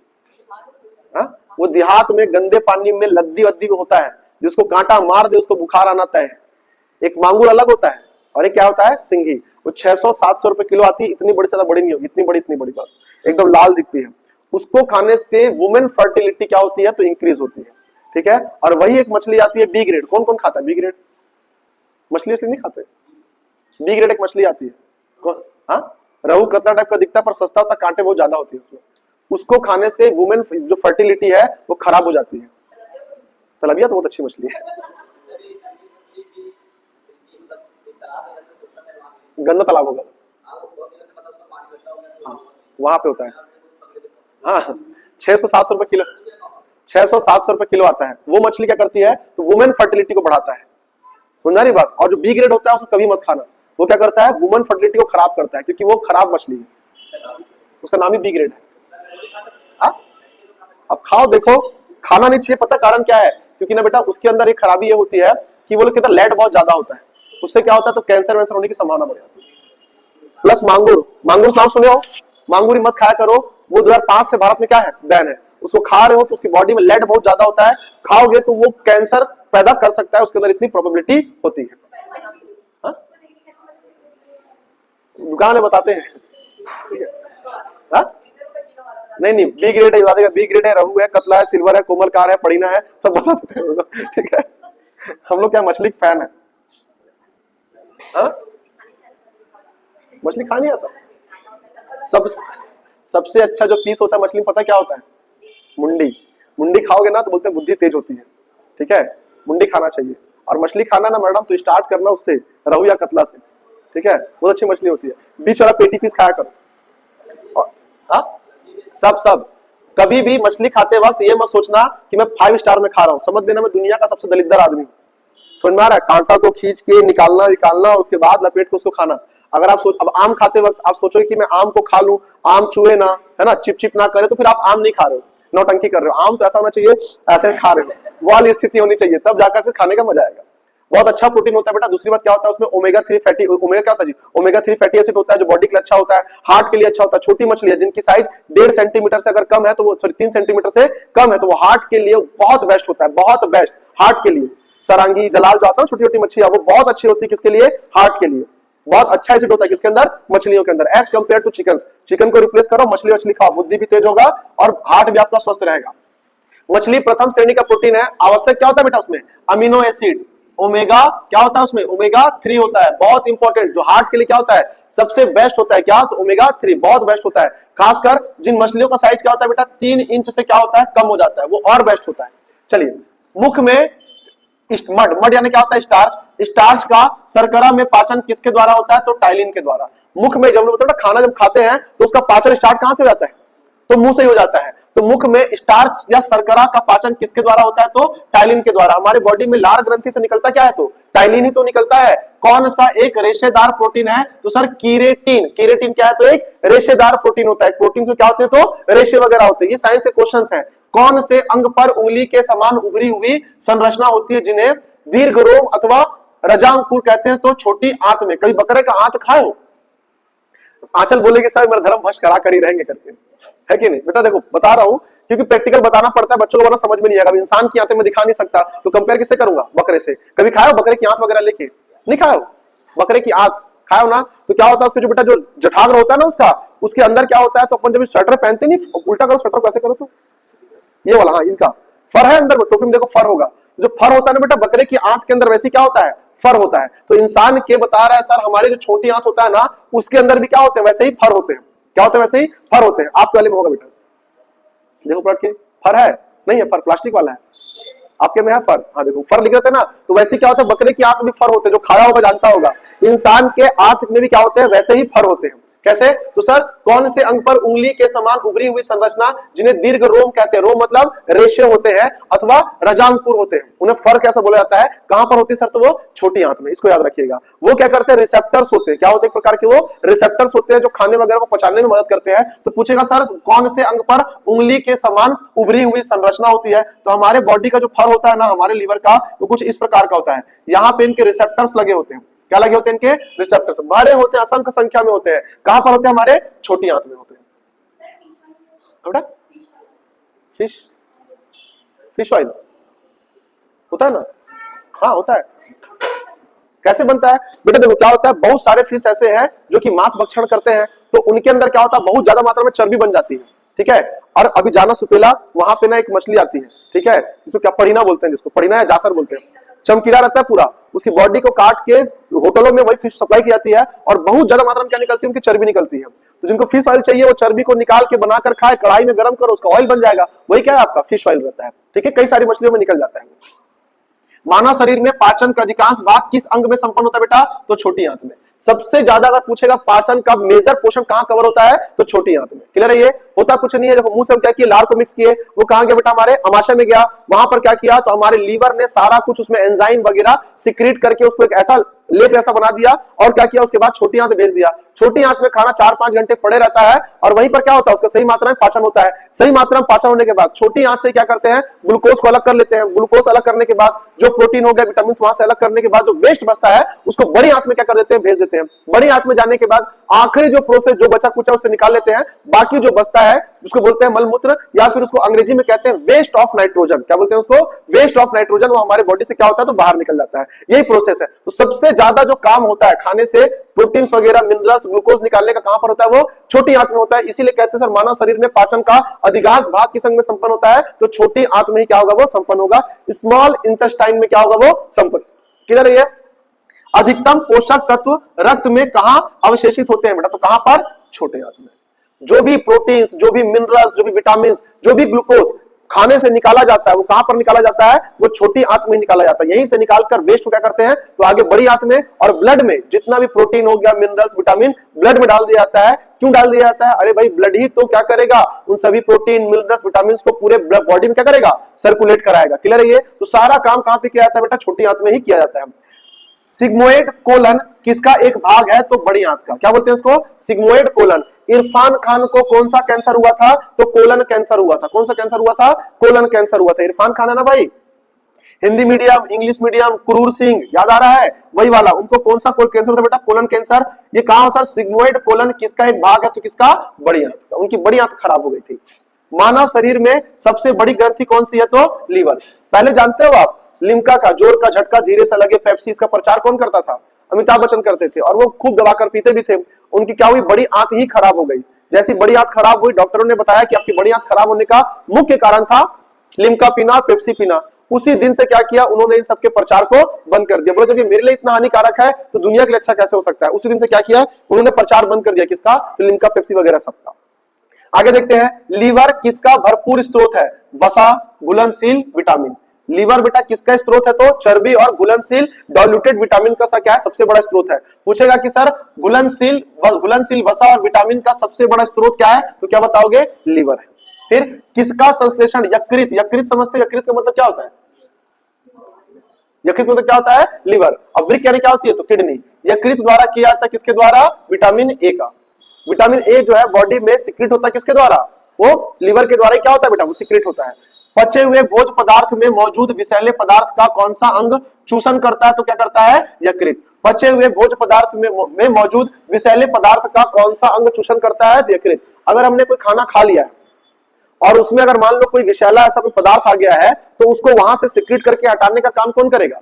हाँ, वो देहात में गंदे पानी में लद्दी वद्दी में होता है, जिसको कांटा मार दे उसको बुखार आना तय है। एक मांगुर अलग होता है और एक क्या होता है? सिंघी। वो 600-700 रुपए किलो आती है, इतनी बड़ी, ज्यादा बड़ी नहीं होगी, इतनी बड़ी बस, एकदम लाल दिखती है। उसको खाने से वुमेन फर्टिलिटी क्या होती है? तो इंक्रीज होती है। ठीक है, और वही एक मछली आती है बी ग्रेड। कौन कौन खाता है बी ग्रेड? मछली इसलिए नहीं खाते। बी ग्रेड एक मछली आती है, हाँ, रहू कतला टाइप का दिखता है पर सस्ता होता, कांटे बहुत ज्यादा होती है उसमें। उसको खाने से वुमेन जो फर्टिलिटी है वो खराब हो जाती है। तलबिया तो बहुत अच्छी मछली है। गंदा तालाब होगा। हाँ, वहां पे होता है। हाँ, 600-700 रुपए किलो, 600-700 रुपए किलो आता है। वो मछली क्या करती है, तो वुमेन फर्टिलिटी को बढ़ाता है। समझा रही बात। और जो बी ग्रेड होता है उसको कभी मत खाना, वो क्या करता है, वुमेन फर्टिलिटी को खराब करता है, क्योंकि वो खराब मछली है, उसका नाम ही बी ग्रेड है। हाँ? अब खाओ, देखो, खाना नहीं चाहिए, पता कारण क्या है, क्योंकि ना बेटा उसके अंदर एक खराबी ये होती है कि वो लोग के अंदर लेड बहुत ज्यादा होता है, उससे क्या होता है, तो कैंसर वैंसर होने की संभावना बढ़ जाती है। प्लस मांगूर, मांगूर नाम सुने हो, मांगूर मत खाया करो, वो 2005 से भारत में क्या है, बैन है। उसको खा रहे हो तो उसकी बॉडी में लेड बहुत ज्यादा होता है, खाओगे तो वो कैंसर पैदा कर सकता है, उसके अंदर इतनी प्रोबेबिलिटी होती है। दुकान में बताते हैं, ठीक है। हा? नहीं, बी ग्रेड है, बता देगा, बी ग्रेड है, रहू है, कतला है, सिल्वर है, कोमलकार है, पड़ीना है, सब बता देते हैं, ठीक है। हम लोग क्या मछली फैन है। मछली खा नहीं आता। सबसे अच्छा जो पीस होता है मछली में पता क्या होता है, मुंडी। मुंडी खाओगे ना तो बोलते हैं बुद्धि तेज होती है, ठीक है। मुंडी खाना चाहिए। और मछली खाना ना मैडम तो स्टार्ट करना उससे, रहू या कतला से, ठीक है, बहुत अच्छी मछली होती है। बीच वाला पेटी पीस खाया करो। हाँ, सब कभी भी मछली खाते वक्त ये मत सोचना कि मैं 5 स्टार में खा रहा हूं, समझ लेना मैं दुनिया का सबसे दलिद्दर आदमी। समझ में आ रहा है, कांटा को खींच के निकालना निकालना, उसके बाद लपेट के उसको खाना। अगर आप अब आम खाते वक्त आप सोचोगे कि मैं आम को खा लूं, आम चुए ना, है ना, चिप चिप ना करे, तो फिर आप आम नहीं खा रहे हो, नौटंकी कर रहे हो। आम तो ऐसा होना चाहिए ऐसे खा रहे हो, वो वाली स्थिति होनी चाहिए, तब जाकर फिर खाने का मजा आएगा। बहुत अच्छा प्रोटीन होता है बेटा। दूसरी बात क्या होता है उसमें, ओमेगा 3 फैटी, ओमेगा क्या होता है जी, ओमेगा 3 फैटी एसिड होता है, जो बॉडी के लिए अच्छा होता है, हार्ट के लिए अच्छा होता है। छोटी मछली है जिनकी साइज 1.5 सेंटीमीटर से अगर कम है तो वो, सॉरी 3 सेंटीमीटर से कम है तो वो हार्ट के लिए बहुत बेस्ट होता है, बहुत बेस्ट हार्ट के लिए। सरांगी, जलाल जो आता है छोटी छोटी मछलियां, वो बहुत अच्छी होती है, किसके लिए, हार्ट के लिए। बहुत अच्छा एसिड होता है किसके अंदर, मछलियों के अंदर, as compare to chicken. Chicken को रिप्लेस करो, मछली मछली खाओ, बुद्धि भी तेज होगा और हार्ट भी आपका स्वस्थ रहेगा। मछली प्रथम श्रेणी का प्रोटीन है। आवश्यक क्या होता है बेटा उसमें, अमीनो एसिड, ओमेगा क्या होता है उसमें, ओमेगा 3 होता है, बहुत इंपॉर्टेंट, जो हार्ट के लिए क्या होता है, सबसे बेस्ट होता है, क्या, तो ओमेगा 3 बहुत बेस्ट होता है। खासकर जिन मछलियों का साइज क्या होता है बेटा, 3 इंच से क्या होता है, कम हो जाता है, वो और बेस्ट होता है। चलिए, मुख में मड, मड यानी क्या होता है, स्टार्च। स्टार्च का शर्करा में पाचन किसके द्वारा होता है, तो टाइलिन के द्वारा। मुख में जब लोग खाना जब खाते हैं तो उसका पाचन स्टार्ट कहां से हो जाता है, तो मुंह से ही हो जाता है। तो मुख में स्टार्च या शर्करा का पाचन किसके द्वारा होता है, तो टाइलिन के द्वारा। हमारे बॉडी में लार ग्रंथि से निकलता क्या है, तो टाइलिन ही तो निकलता है। कौन सा एक रेशेदार प्रोटीन है, तो सर कीरेटिन। कीरेटिन क्या है, तो एक रेशेदार प्रोटीन होता है। प्रोटीन में क्या होते हैं, तो रेशे वगैरह होते हैं। ये साइंस के क्वेश्चंस हैं। कौन से अंग पर उंगली के समान उभरी हुई संरचना होती है, जिन्हें दीर्घ रोम अथवा रजांकुर कहते हैं, तो छोटी आंत में। कभी बकरे का आंत खाए हो, आंचल बोलेगी सर मेरा धर्म भ्रष्ट करा कर ही रहेंगे करके, है कि नहीं बेटा। देखो बता रहा हूं क्योंकि प्रैक्टिकल बताना पड़ता है, बच्चों को वरना समझ में नहीं आएगा। इंसान की आंतें मैं दिखा नहीं सकता तो कंपेयर किससे करूंगा, बकरे से। कभी खाओ बकरे की आंत वगैरह लेके, नहीं खाओ बकरे की आंत, खाओ ना, तो क्या होता है उसके जो बेटा जो जठाग्र होता है ना उसका, उसके अंदर क्या होता है, तो अपन जब स्वेटर पहनते नहीं, उल्टा करो स्वेटर को, ऐसे करो तो ये वाला, हाँ इनका फर है अंदर में, टोपी में देखो फर होगा, जो फर होता है ना बेटा बकरे की आंत के अंदर, वैसे क्या होता है, फर होता है। तो इंसान के बता रहा है सर हमारे जो छोटी आंत होता है ना, उसके अंदर भी क्या होते हैं, वैसे ही फर होते हैं। क्या होते हैं, वैसे ही फर होते हैं। आपके वाले में होगा बेटा, देखो पलट के, फर है, नहीं है फर, प्लास्टिक वाला है, आपके में है फर, हाँ देखो फर लिख रहे थे ना, तो वैसे क्या होता है, बकरे की आंत में फर होते हैं, जो खाया होगा जानता होगा। इंसान के आंत में भी क्या होते हैं, वैसे ही फर होते हैं। कैसे, तो सर कौन से अंग पर उंगली के समान उभरी हुई संरचना, जिन्हें दीर्घ रोम कहते हैं, रोम मतलब रेशे होते हैं अथवा रजांकुर होते हैं, उन्हें फर कैसा बोला जाता है, कहां पर होती है सर, तो वो छोटी आंत में। इसको याद रखिएगा। वो क्या करते हैं, रिसेप्टर्स होते हैं। क्या होते हैं, एक प्रकार के वो रिसेप्टर्स होते हैं जो खाने वगैरह को पचाने में मदद करते हैं। तो पूछेगा सर कौन से अंग पर उंगली के समान उभरी हुई संरचना होती है, तो हमारे बॉडी का जो फर होता है ना, हमारे लीवर का, वो कुछ इस प्रकार का होता है। यहाँ पे इनके रिसेप्टर्स लगे होते हैं। क्या लगे होते हैं, इनके रिसेप्टर्स बड़े होते हैं, असंख्य संख्या में होते हैं। कहां पर होते हैं, हमारे छोटी आंत में होते हैं। फिश, फिश ऑयल होता है ना, हाँ होता है। कैसे बनता है बेटा, देखो क्या होता है, बहुत सारे फिश ऐसे हैं जो कि मांस भक्षण करते हैं, तो उनके अंदर क्या होता है, बहुत ज्यादा मात्रा में चर्बी बन जाती है, ठीक है। और अभी जाना सुपेला, वहां पे ना एक मछली आती है, ठीक है, जिसको क्या पढ़ीना बोलते हैं, जिसको पढ़ीना या जासर बोलते हैं, चमकीला रहता है पूरा। उसकी बॉडी को काट के होटलों में वही फिश सप्लाई की जाती है, और बहुत ज्यादा मात्रा में क्या निकलती है, उनकी चर्बी निकलती है। तो जिनको फिश ऑयल चाहिए वो चर्बी को निकाल के बनाकर खाए, कढ़ाई में गर्म करो, उसका ऑयल बन जाएगा, वही क्या है आपका फिश ऑयल रहता है, ठीक है। कई सारी मछलियों में निकल जाता है। मानव शरीर में पाचन का अधिकांश भाग किस अंग में संपन्न होता है बेटा, तो छोटी आंत में। सबसे ज्यादा अगर पूछेगा पाचन का मेजर पोर्शन कहां कवर होता है तो छोटी आंत में। क्लियर है? ये होता कुछ नहीं है, देखो मुंह से हम क्या किए, लार को मिक्स किए, वो कहां गया बेटा, हमारे अमाशय में गया, वहां पर क्या किया तो हमारे लीवर ने सारा कुछ उसमें एंजाइम वगैरह सिक्रीट करके उसको एक ऐसा लेप ऐसा बना दिया, और क्या किया उसके बाद छोटी आंत भेज दिया। छोटी आंत में खाना 4-5 घंटे पड़े रहता है, और वहीं पर क्या होता है उसका सही मात्रा में पाचन होता है। सही मात्रा में पाचन होने के बाद छोटी आंत से क्या करते हैं, ग्लूकोज को अलग कर लेते हैं। ग्लूकोज अलग करने के बाद जो प्रोटीन हो गया, विटामिन वहां से अलग करने के बाद जो वेस्ट बचता है उसको बड़ी आंत में क्या कर देते हैं, भेज देते हैं। बड़ी आंत में जाने के बाद आखिरी जो प्रोसेस जो बचा कुचा उससे निकाल लेते हैं। बाकी जो बचता है उसको बोलते हैं मलमूत्र, या फिर उसको अंग्रेजी में कहते हैं वेस्ट ऑफ नाइट्रोजन। क्या बोलते हैं उसको, वेस्ट ऑफ नाइट्रोजन। वो हमारे बॉडी से क्या होता है तो बाहर निकल जाता है। यही प्रोसेस है। तो सबसे ज्यादा जो काम होता है खाने से प्रोटीन्स वगैरह मिनरल्स ग्लूकोज निकालने का कहां पर होता है, वो छोटी आंत में होता है। इसीलिए कहते हैं सर मानव शरीर में पाचन का अधिकांश भाग किस अंग में संपन्न होता है, तो छोटी आंत में ही क्या होगा वो संपन्न होगा, स्मॉल इंटेस्टाइन में क्या होगा वो संपन्न। क्लियर है? अधिकतम पोषक तत्व रक्त में कहां अवशेषित होते हैं बेटा, तो कहां पर, छोटे आंत में। जो भी प्रोटीन्स, जो भी मिनरल्स, जो भी विटामिन, जो भी ग्लूकोज खाने से निकाला जाता है वो कहां पर निकाला जाता है, वो छोटी आंत में निकाला जाता है। यहीं से निकालकर वेस्ट को क्या करते हैं तो आगे बड़ी आंत में, और ब्लड में जितना भी प्रोटीन हो गया, मिनरल्स, विटामिन ब्लड में डाल दिया जाता है। क्यों डाल दिया जाता है, अरे भाई ब्लड ही तो क्या करेगा, उन सभी प्रोटीन मिनरल्स विटामिन को पूरे बॉडी में क्या करेगा, सर्कुलेट कराएगा। क्लियर है? ये तो सारा काम कहां पे किया जाता है बेटा, छोटी आंत में ही किया जाता है। सिग्मोइड कोलन किसका एक भाग है, तो बड़ी आंत का। क्या बोलते हैं उसको, सिग्मोइड कोलन। इरफान खान को कौन सा कैंसर हुआ था, तो कोलन कैंसर हुआ था। कौन सा कैंसर हुआ था, कोलन कैंसर हुआ था। इरफान खान है ना भाई, हिंदी मीडियम, इंग्लिश मीडियम, क्रूर सिंह, याद आ रहा है वही वाला। उनको कौन सा कैंसर होता है बेटा, कोलन कैंसर। ये कहां सर, सिग्मोइड कोलन किसका एक भाग है, तो किसका, बड़ी आंत का। उनकी बड़ी आंत खराब हो गई थी। मानव शरीर में सबसे बड़ी ग्रंथि कौन सी है, तो लीवर। पहले जानते हो आप, लिम्का का जोर का झटका धीरे से लगे पेप्सी, इसका प्रचार कौन करता था, अमिताभ बच्चन करते थे, और वो खूब दबाकर पीते भी थे। उनकी क्या हुई, बड़ी आंत ही खराब हो गई। जैसी बड़ी आंत खराब हुई, डॉक्टरों ने बताया कि आपकी बड़ी आंत खराब होने का मुख्य कारण था लिम्का पीना, पेप्सी पीना। उसी दिन से क्या किया उन्होंने, इन सबके प्रचार को बंद कर दिया। बोलो जब ये मेरे लिए इतना हानिकारक है तो दुनिया के लिए अच्छा कैसे हो सकता है। उसी दिन से क्या किया उन्होंने, प्रचार बंद कर दिया किसका, तो लिम्का, पेप्सी वगैरह सबका। आगे देखते हैं, लीवर किसका भरपूर स्रोत है, वसा, घुलनशील विटामिन। लीवर बेटा किसका स्रोत है, तो चर्बी और घुलनशील डाइल्यूटेड विटामिन का क्या है, सबसे बड़ा स्रोत है। पूछेगा कि सर घुलनशील वसा और विटामिन का सबसे बड़ा स्रोत क्या है, तो क्या बताओगे, लीवर है। फिर किसका संश्लेषण, यकृत। यकृत समझते, यकृत का मतलब क्या होता है, यकृत मतलब क्या होता है, लीवर। अब वृक्क यानी क्या होती है, तो किडनी। यकृत द्वारा किया जाता है किसके द्वारा, विटामिन ए का। विटामिन ए जो है बॉडी में सिक्रेट होता है किसके द्वारा, वो लीवर के द्वारा। क्या होता है बेटा, वो सिक्रेट होता है। पचे हुए भोज पदार्थ में मौजूद विषैले पदार्थ का कौन सा अंग चूषण करता है, तो क्या करता है, यकृत। पचे हुए भोज पदार्थ में मौजूद विषैले पदार्थ का कौन सा अंग चूषण करता है, तो यकृत। अगर हमने कोई खाना खा लिया है और उसमें अगर मान लो कोई विषैला ऐसा कोई पदार्थ आ गया है, तो उसको वहां से सिक्रेट करके हटाने का काम कौन करेगा,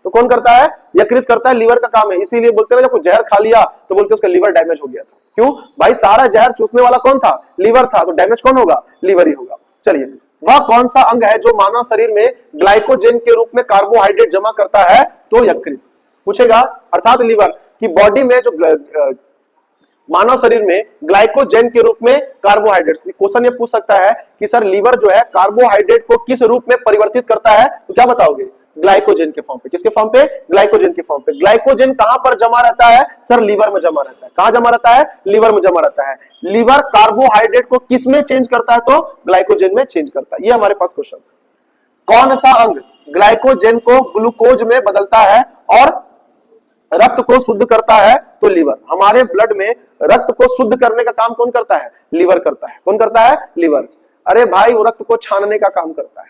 तो कौन करता है, यकृत करता है। लीवर का काम है। इसीलिए बोलते हैं जब कोई जहर खा लिया तो बोलते हैं उसका लीवर डैमेज हो गया था। क्यों भाई, सारा जहर चूसने वाला कौन था, लीवर था, तो डैमेज कौन होगा, लीवर ही होगा। चलिए, वह कौन सा अंग है जो मानव शरीर में ग्लाइकोजेन के रूप में कार्बोहाइड्रेट जमा करता है, तो यकृत। पूछेगा, अर्थात लीवर की बॉडी में जो मानव शरीर में ग्लाइकोजेन के रूप में कार्बोहाइड्रेट, क्वेश्चन ये पूछ सकता है कि सर लीवर जो है कार्बोहाइड्रेट को किस रूप में परिवर्तित करता है, तो क्या बताओगे, ग्लाइकोजेन के फॉर्म पे। किसके फॉर्म पे, ग्लाइकोजेन के फॉर्म पे। ग्लाइकोजेन कहां पर जमा रहता है, सर लीवर में जमा रहता है। कहां जमा रहता है, लीवर में जमा रहता है। लीवर कार्बोहाइड्रेट को किस में चेंज करता है, तो ग्लाइकोजेन में चेंज करता है। ये हमारे पास क्वेश्चन है। कौन सा अंग ग्लाइकोजेन को ग्लूकोज में बदलता है और रक्त को शुद्ध करता है, तो लीवर। हमारे ब्लड में रक्त को शुद्ध करने का काम कौन करता है, लीवर करता है। कौन करता है, लीवर। अरे भाई वो रक्त को छानने का काम करता है,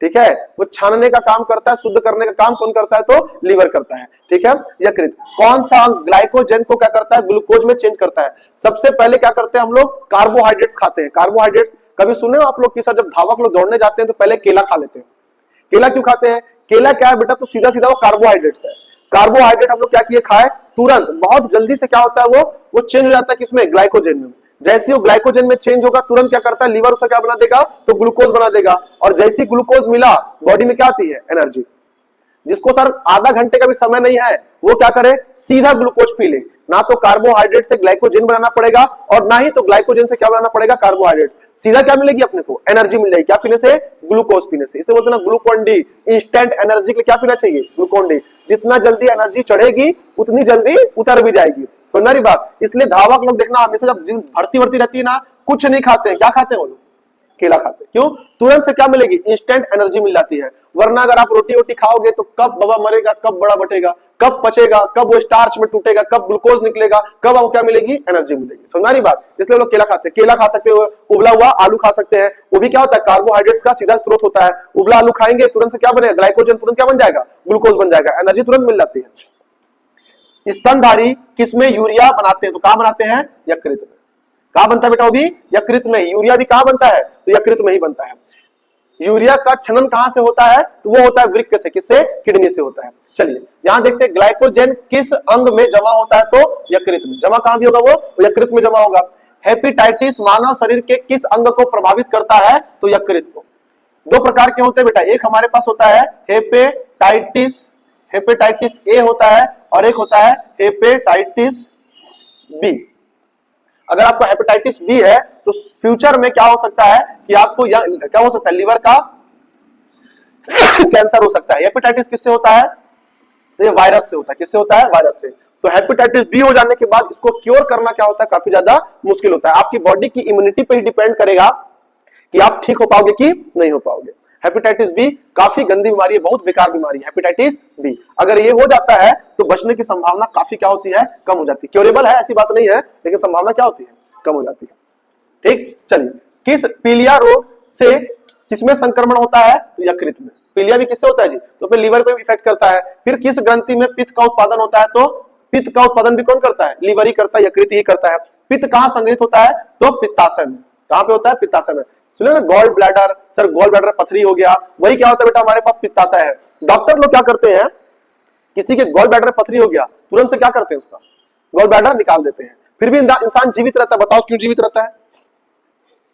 ठीक है, वो छानने का काम करता है। शुद्ध करने का काम कौन करता है, तो लीवर करता है, ठीक है। यकृत। कौन सा अंग ग्लाइकोजेन को क्या करता है, ग्लूकोज में चेंज करता है। सबसे पहले क्या करते हैं हम लोग, कार्बोहाइड्रेट्स खाते हैं। कार्बोहाइड्रेट्स कभी सुने हो आप लोग कि सर जब धावक लोग दौड़ने जाते हैं तो पहले केला खा लेते हैं। केला क्यों खाते हैं, केला क्या है बेटा, तो सीधा सीधा वो कार्बोहाइड्रेट्स है। कार्बोहाइड्रेट हम लोग क्या किए, खाए, तुरंत बहुत जल्दी से क्या होता है, वो चेंज हो जाता है किसमें, ग्लाइकोजेन में। जैसे वो ग्लाइकोजेन में चेंज होगा तुरंत क्या करता है, लीवर उसका क्या बना देगा, तो ग्लूकोज बना देगा। और जैसी ग्लूकोज मिला बॉडी में क्या आती है, एनर्जी। जिसको सर आधा घंटे का भी समय नहीं है वो क्या करे, सीधा ग्लूकोज पी ले। ना तो कार्बोहाइड्रेट से ग्लाइकोजन बनाना पड़ेगा और ना ही तो ग्लाइकोजन से क्या बनाना पड़ेगा, कार्बोहाइड्रेट। सीधा क्या मिलेगी अपने को, एनर्जी मिल जाएगी। क्या पीने से, ग्लूकोज पीने से। इसलिए बोलते हैं ना ग्लूकोन डी, इंस्टेंट एनर्जी के लिए क्या पीना चाहिए, ग्लूकोन डी। जितना जल्दी एनर्जी चढ़ेगी उतनी जल्दी उतर भी जाएगी। सुनना बात। इसलिए धावक लोग देखना हमेशा जब भर्ती रहती है ना, कुछ नहीं खाते हैं। क्या खाते हैं वो लोग, केला खाते हैं। क्यों, तुरंत से क्या मिलेगी, इंस्टेंट एनर्जी मिल जाती है। वरना अगर आप रोटी वोटी खाओगे तो कब बाबा मरेगा, कब बड़ा बटेगा, कब पचेगा, कब वो स्टार्च में टूटेगा, कब ग्लूकोज निकलेगा, कब आपको क्या मिलेगी, एनर्जी मिलेगी। समझ रही बात। इसलिए लोग केला खाते हैं। केला खा सकते हो, उबला हुआ आलू खा सकते हैं, वो भी क्या होता है, कार्बोहाइड्रेट्स का सीधा स्रोत होता है। उबला आलू खाएंगे तुरंत से क्या बनेगा, ग्लाइकोजन तुरंत क्या बन जाएगा, ग्लूकोज बन जाएगा, एनर्जी तुरंत मिल जाती है। स्तनधारी किसमें यूरिया बनाते हैं, तो कहां बनाते हैं, यकृत में। कहां बनता है बेटा, वो भी यकृत में। यूरिया भी कहां बनता है, तो यकृत में ही बनता है। यूरिया का छनन कहां से होता है, तो वो होता है वृक्क से। किससे, किडनी से होता है। चलिए यहां देखते हैं ग्लाइकोजन किस अंग में जमा होता है, तो यकृत में। जमा कहां भी होगा, वो यकृत में जमा होगा। हेपेटाइटिस मानव शरीर के किस अंग को प्रभावित करता है, तो यकृत को। दो प्रकार के होते हैं बेटा, एक हमारे पास होता है हेपेटाइटिस, हेपेटाइटिस ए होता है, और एक होता है हेपेटाइटिस बी। अगर आपको हेपेटाइटिस बी है तो फ्यूचर में क्या हो सकता है कि आपको क्या हो सकता है, लीवर का कैंसर हो सकता है। हेपेटाइटिस किससे होता है, तो ये वायरस से होता है। किससे होता है, वायरस से। तो हेपेटाइटिस बी हो जाने के बाद इसको क्योर करना क्या होता है, काफी ज्यादा मुश्किल होता है। आपकी बॉडी की इम्यूनिटी पर ही डिपेंड करेगा कि आप ठीक हो पाओगे कि नहीं हो पाओगे। हेपेटाइटिस बी काफी गंदी बीमारी है, बहुत बेकार बीमारी है हेपेटाइटिस बी। अगर ये हो जाता है तो बचने की संभावना काफी क्या होती है, कम हो जाती है। क्योरेबल है ऐसी बात नहीं है, लेकिन संभावना क्या होती है, कम हो जाती है। ठीक, चलिए किस पीलिया रोग से किसमें संक्रमण होता है, तो यकृत में। पीलिया भी किससे होता है जी, तो फिर लीवर को इफेक्ट करता है। फिर किस ग्रंथि में पित्त का उत्पादन होता है, तो पित्त का उत्पादन भी कौन करता है, लीवर ही करता है, यकृत ही करता है। पित्त कहां संग्रहित होता है, तो पित्ताशय में। कहां पे होता है, पित्ताशय में। सुने ना gallbladder, sir gallbladder पथरी हो गया, वही क्या होता है बेटा, हमारे पास पित्ताशय है। डॉक्टर लोग क्या करते हैं, किसी के गॉल ब्लैडर पथरी हो गया तुरंत से क्या करते हैं, उसका गॉल ब्लैडर निकाल देते हैं। फिर भी इंसान जीवित रहता है। बताओ क्यों जीवित रहता है,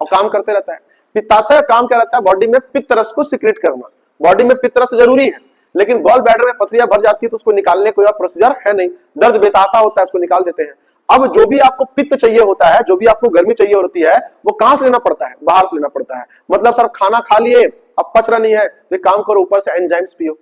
और काम करते रहता है। पित्ताशय का काम क्या रहता है, बॉडी में पित्त रस को सीक्रेट करना। बॉडी में पित्त रस जरूरी है, लेकिन गॉल ब्लैडर में पथरियां भर जाती है तो उसको निकालने कोई प्रोसीजर है नहीं, दर्द बेताशा होता है, उसको निकाल देते हैं। अब जो भी आपको पित्त चाहिए होता है, जो भी आपको गर्मी चाहिए होती है, वो कहां से लेना पड़ता है, बाहर से लेना पड़ता है। मतलब सर खाना खा लिए, अब पच रहा नहीं है, तो एक काम करो, ऊपर से एंजाइम्स पियो।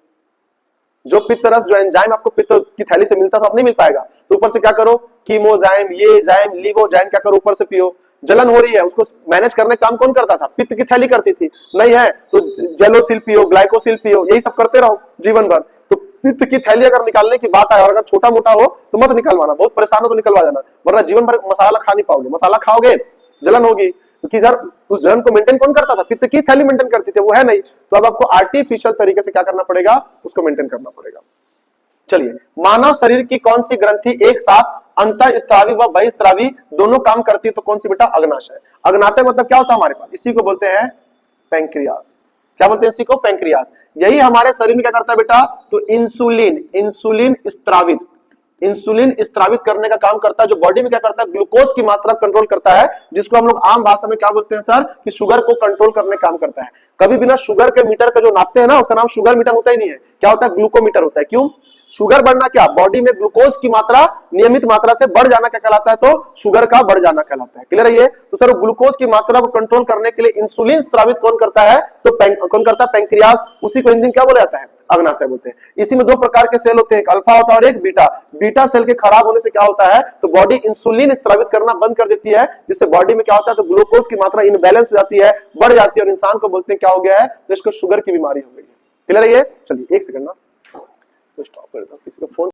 जो पित्त रस, जो एंजाइम आपको पित्त की थैली से मिलता था, अब नहीं मिल पाएगा, तो ऊपर से क्या करो, कीमोजाइम, ये जाइम, लीवोजाइम, क्या करो, ऊपर से पियो। जलन हो रही है, उसको मैनेज करने का काम कौन करता था, पित्त की थैली करती थी। नहीं है तो जेलोसिल पियो, ग्लाइकोसिल पियो, यही सब करते रहो जीवन भर। तो पित्त की थैली अगर निकालने की बात आए, और अगर छोटा मोटा हो तो मत निकलवाना, बहुत परेशान हो तो निकलवा देना, वरना जीवन भर मसाला खा नहीं पाओगे। मसाला खाओगे जलन होगी, क्योंकि सर उस जलन को मेंटेन कौन करता था, पित्त की थैली मेंटेन करती थी, वो है नहीं। तो अब आपको आर्टिफिशियल तरीके से क्या करना पड़ेगा, उसको मेंटेन करना पड़ेगा। चलिए, मानव शरीर की कौन सी ग्रंथि एक साथ अंतःस्रावी व बहिःस्रावी दोनों काम करती है, तो कौन सी बेटा, अग्नाशय। अग्नाशय मतलब क्या होता है हमारे पास, इसी को बोलते हैं पैंक्रियास। क्या बोलते हैं इसी को, पैंक्रियास। यही हमारे शरीर में क्या करता है बेटा, तो इंसुलिन स्त्रावित, इंसुलिन स्त्रावित करने का काम करता है। जो बॉडी में क्या करता है, ग्लूकोज की मात्रा कंट्रोल करता है, जिसको हम लोग आम भाषा में क्या बोलते हैं सर, कि शुगर को कंट्रोल करने का काम करता है। कभी बिना शुगर के मीटर का जो नापते हैं ना, उसका नाम शुगर मीटर होता ही नहीं है, क्या होता है, ग्लूकोमीटर होता है। क्यों, शुगर बढ़ना क्या, बॉडी में ग्लूकोज की मात्रा नियमित मात्रा से बढ़ जाना क्या कहलाता है, तो शुगर का बढ़ जाना कहलाता है। क्लियर है ये। तो सर ग्लूकोज की मात्रा को कंट्रोल करने के लिए इंसुलिन स्रावित कौन करता है, तो कौन करता है, पैंक्रियास। उसी को हिंदी में क्या बोला जाता है, अग्नाशय बोलते हैं। इसी में दो प्रकार के सेल होते हैं, एक अल्फा होता है और एक बीटा। बीटा सेल के खराब होने से क्या होता है, तो बॉडी इंसुलिन स्रावित करना बंद कर देती है, जिससे बॉडी में क्या होता है, तो ग्लूकोज की मात्रा इनबैलेंस हो जाती है, बढ़ जाती है, और इंसान को बोलते हैं क्या हो गया है, तो इसको शुगर की बीमारी हो गई है। क्लियर है ये। चलिए एक सेकंड ना, स्टॉप कर देता हूं, किसी को फोन